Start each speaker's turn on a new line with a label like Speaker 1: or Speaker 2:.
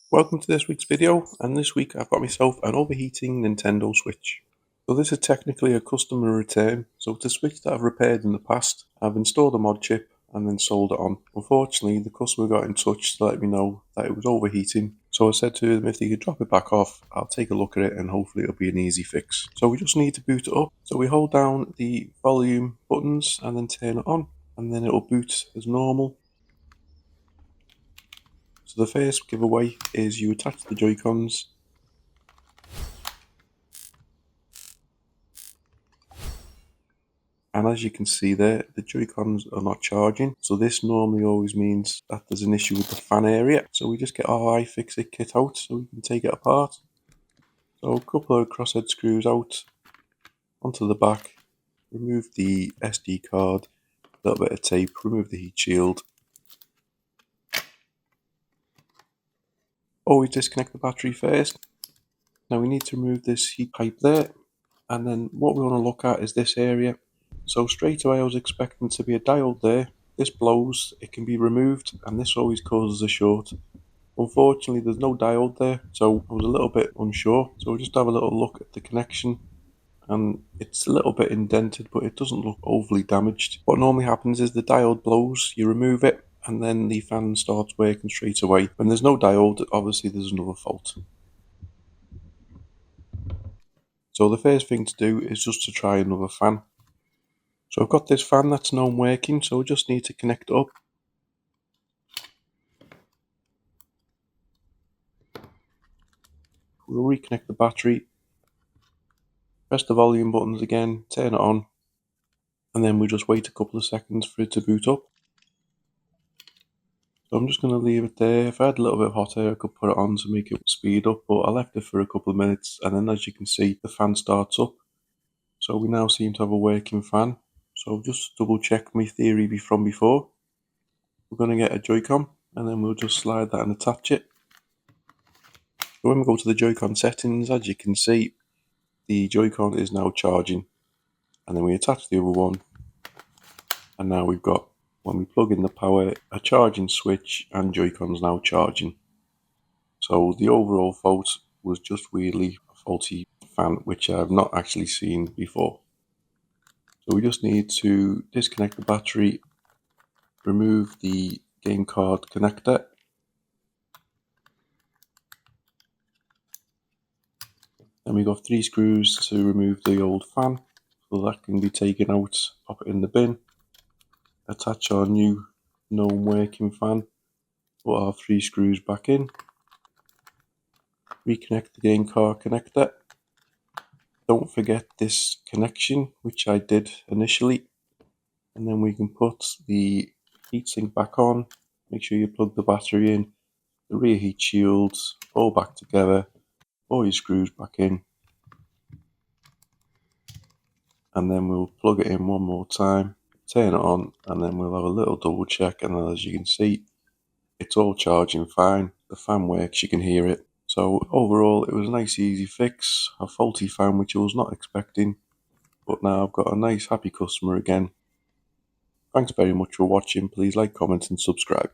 Speaker 1: Welcome to this week's video, and this week I've got myself an overheating Nintendo Switch. So this is technically a customer return, so it's a Switch that I've repaired in the past. I've installed a mod chip and then sold it on. Unfortunately, the customer got in touch to let me know that it was overheating, so I said to them if they could drop it back off, I'll take a look at it and hopefully it'll be an easy fix. So we just need to boot it up. So we hold down the volume buttons and then turn it on, and then it'll boot as normal. So the first giveaway is you attach the Joy-Cons, and as you can see there, the Joy-Cons are not charging. So this normally always means that there's an issue with the fan area. So we just get our iFixit kit out so we can take it apart. So a couple of crosshead screws out onto the back, remove the SD card, a little bit of tape, remove the heat shield. Always disconnect the battery first. Now we need to remove this heat pipe there, and then what we want to look at is this area. So straight away I was expecting to be a diode there. This blows, it can be removed, and this always causes a short. Unfortunately there's no diode there, so I was a little bit unsure. So we'll just have a little look at the connection, and it's a little bit indented, but it doesn't look overly damaged. What normally happens is the diode blows, you remove it, and then the fan starts working straight away. When there's no diode, obviously there's another fault. So the first thing to do is just to try another fan. So I've got this fan that's now working, so we just need to connect it up. We'll reconnect the battery, press the volume buttons again, turn it on, and then we just wait a couple of seconds for it to boot up. So I'm just going to leave it there. If I had a little bit of hot air, I could put it on to make it speed up, but I left it for a couple of minutes, and then as you can see, the fan starts up. So we now seem to have a working fan. So just double check my theory from before. We're going to get a Joy-Con, and then we'll just slide that and attach it. So when we go to the Joy-Con settings, as you can see, the Joy-Con is now charging. And then we attach the other one, and now we've got, when we plug in the power, a charging switch, and Joy-Con's now charging. So the overall fault was just weirdly a faulty fan, which I've not actually seen before. So we just need to disconnect the battery, remove the game card connector, then we've got 3 screws to remove the old fan, so that can be taken out, pop it in the bin, attach our new gnome working fan, put our 3 screws back in, reconnect the game card connector. Don't forget this connection, which I did initially, and then we can put the heatsink back on. Make sure you plug the battery in, the rear heat shields all back together, all your screws back in, and then we'll plug it in one more time, turn it on, and then we'll have a little double check, and then as you can see, it's all charging fine. The fan works, you can hear it. So overall it was a nice easy fix, a faulty fan which I was not expecting, but now I've got a nice happy customer again. Thanks very much for watching. Please like, comment and subscribe.